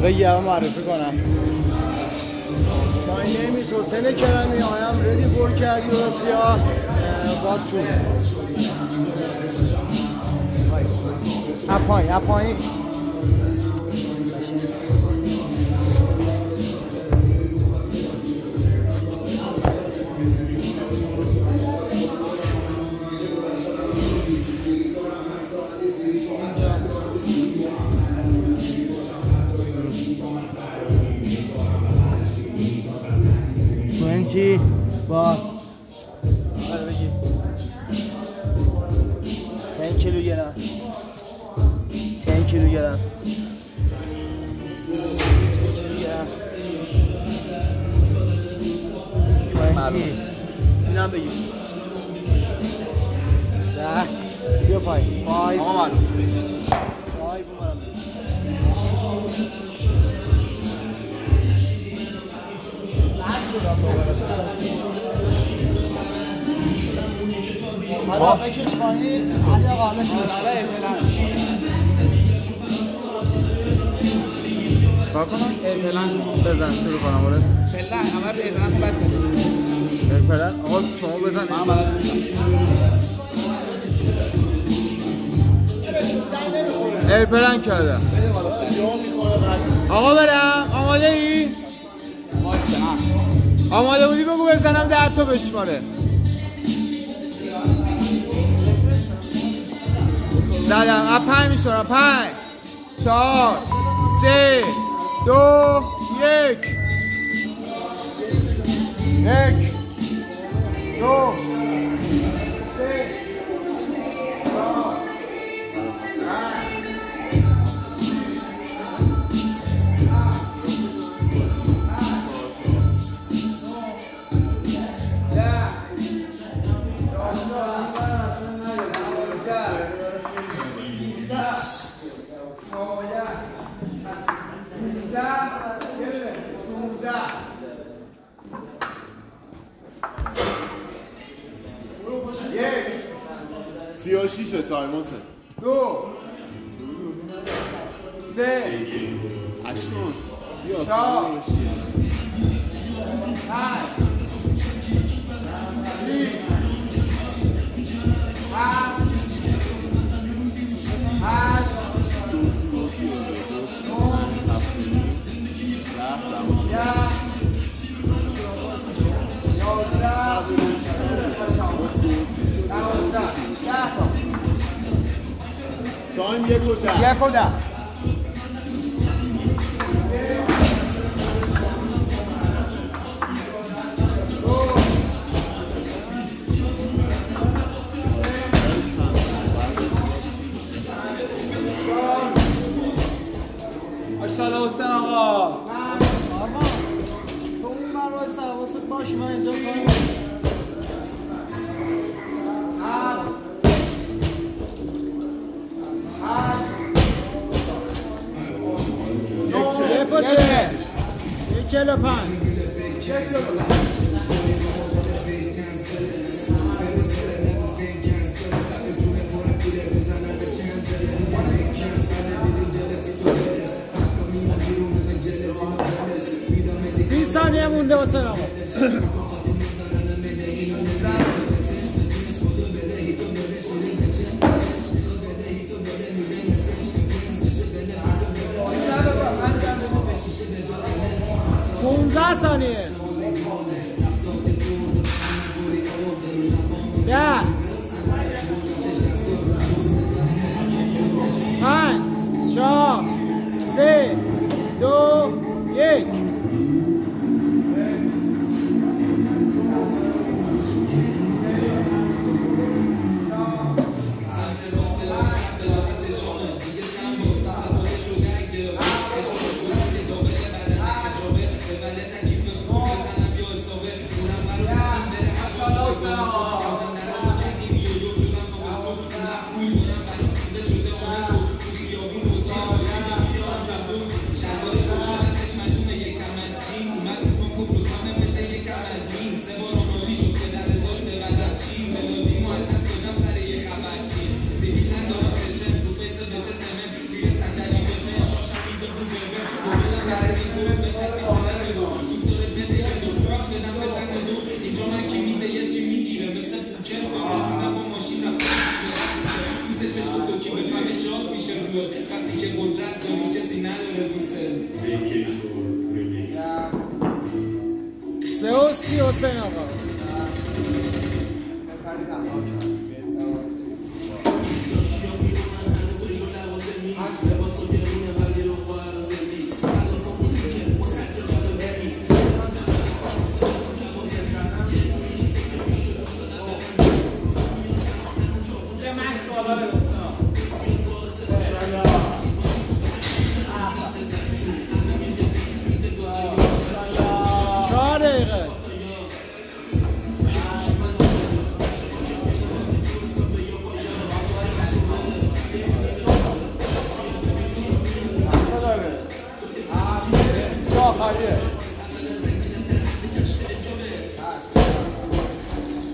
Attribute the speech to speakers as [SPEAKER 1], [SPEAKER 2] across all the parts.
[SPEAKER 1] بگم معرفی کنم. My name is Hossein Kerami. I am ready for Eurasia. What to? Appoint. با 10 kilogram 10 kilogram اینم بگیم 10 بیا پایین 5 آقا معلوم 5 حالا بکش پایین علی آقا همه کار کنم؟ پلن بزن شروع کنم بوله پلن همه پلن بد کنیم پلن آقا شما بزنید من بلد پلن کردم آقا برم آماده ای؟ آماده بودی بگو بزنم 10 تا بشماره زدم از 5 میشورم 5 4 3 2 1 1 2
[SPEAKER 2] سیاه‌شیش تایم حسین
[SPEAKER 1] 2 3
[SPEAKER 2] اشنوس
[SPEAKER 1] 4
[SPEAKER 2] تایم 1 و 10
[SPEAKER 1] 1 و 10
[SPEAKER 3] ماشاءالله حسین آقا
[SPEAKER 1] آقا تو اون برای حواست باش من اینجا کار یک کیلو 5 30 ثانیه مونده واسه آقا 15 ثانیه 10 5 4 3 2 1
[SPEAKER 4] Shut
[SPEAKER 1] سه و سی حسین آقا.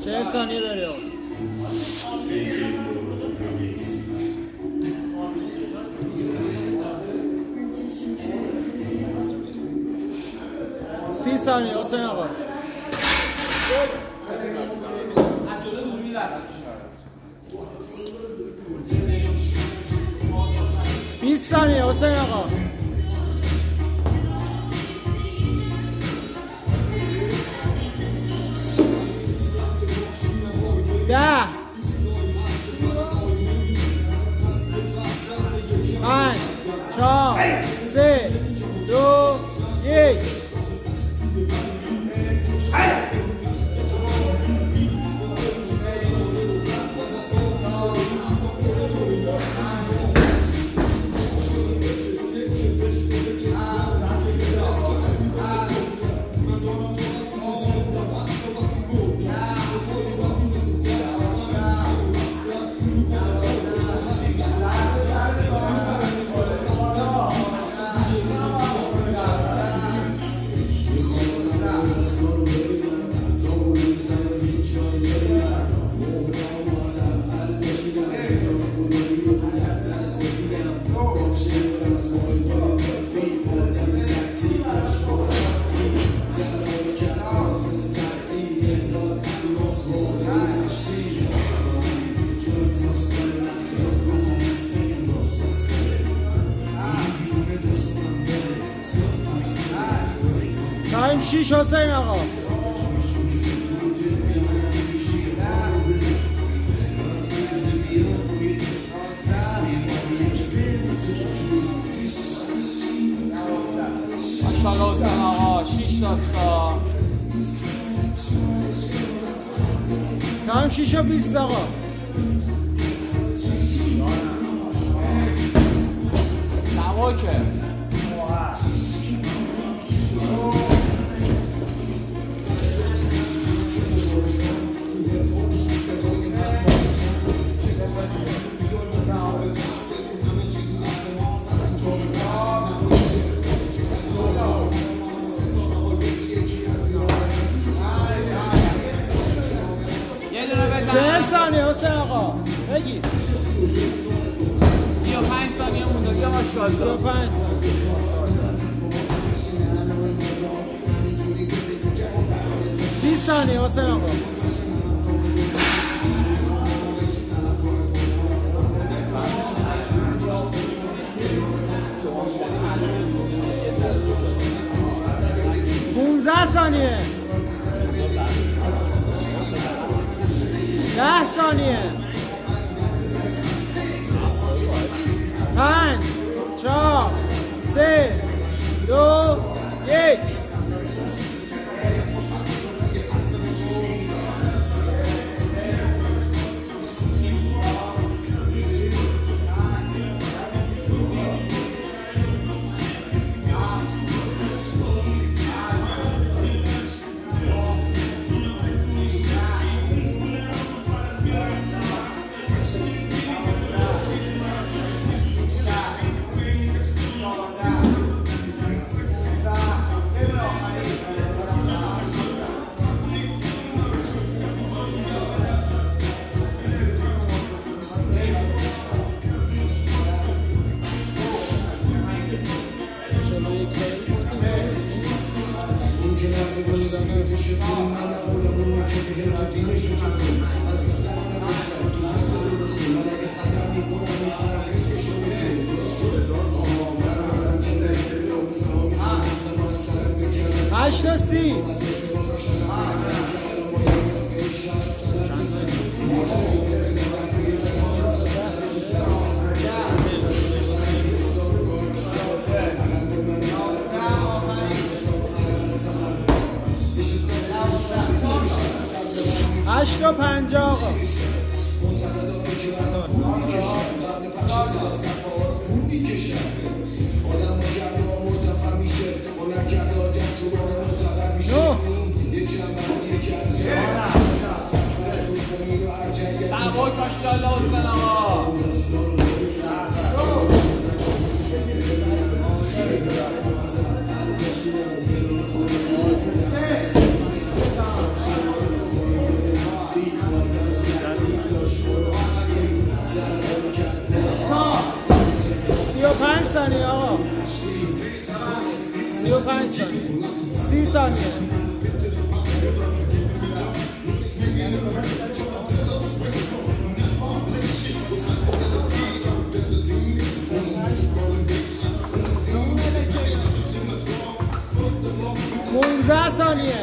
[SPEAKER 1] چهل ثانیه داری آقا. 30 ثانیه حسین آقا. 20 ثانیه حسین آقا. 10 5 4 3 2 1 تایم 6 حسین آقا.
[SPEAKER 3] ماشاءالله حسین آقا 6 تا
[SPEAKER 1] تایم 6 و 20 آقا.
[SPEAKER 3] نواکه
[SPEAKER 1] چهل ثانیه حسین آقا بگی.
[SPEAKER 3] 35 ثانیه مونده بیا ماشاءالله.
[SPEAKER 1] 35 ثانیه. 30 ثانیه حسین آقا. 15 ثانیه. 10 ثانیه. 5 4 3 2 1
[SPEAKER 4] Thank you. سی. هشت و 50 آقا.
[SPEAKER 3] سواک ماشاءالله حسین آقا.
[SPEAKER 4] پنج ثانیه آقا. 35 ثانیه. 30 ثانیه. ثانیه.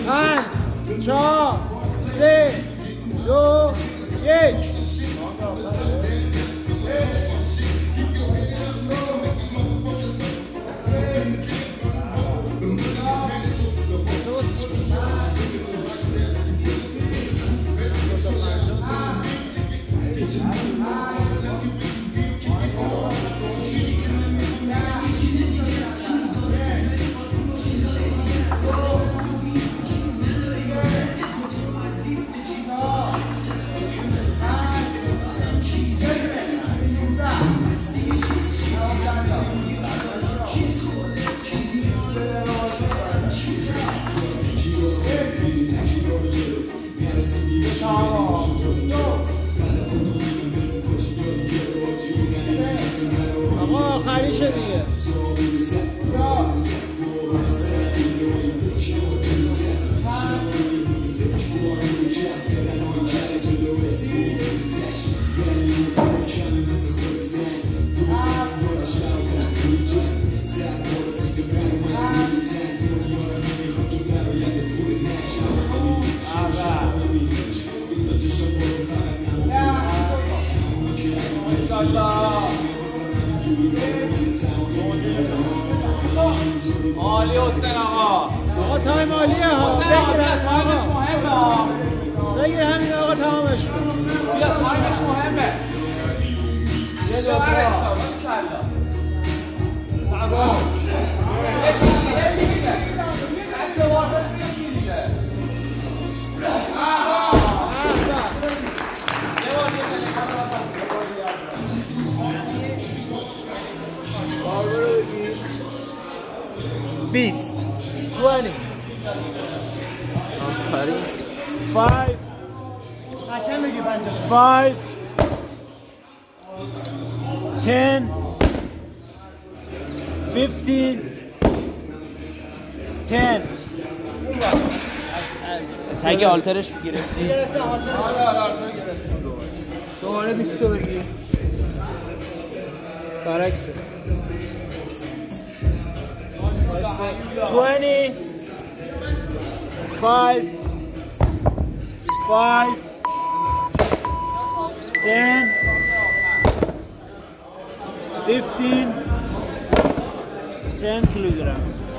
[SPEAKER 4] پنج، چهار، سه، دو، یک. آقا آخریشه دیگه.
[SPEAKER 3] عالی حسین آقا.
[SPEAKER 4] آقا تایم عالیه ها. بگیر
[SPEAKER 3] تایمش مهمه.
[SPEAKER 4] بگیر همین آقا تمامش کن.
[SPEAKER 3] بیا تایمش مهمه. یه دوباره کلا. سلام.
[SPEAKER 4] Beef 20 5 5 10 15 10
[SPEAKER 1] تگ آلترش گرفتی؟
[SPEAKER 4] دوباره 20 بگیر برعکسه 20 5 5 10 15 10 kilograms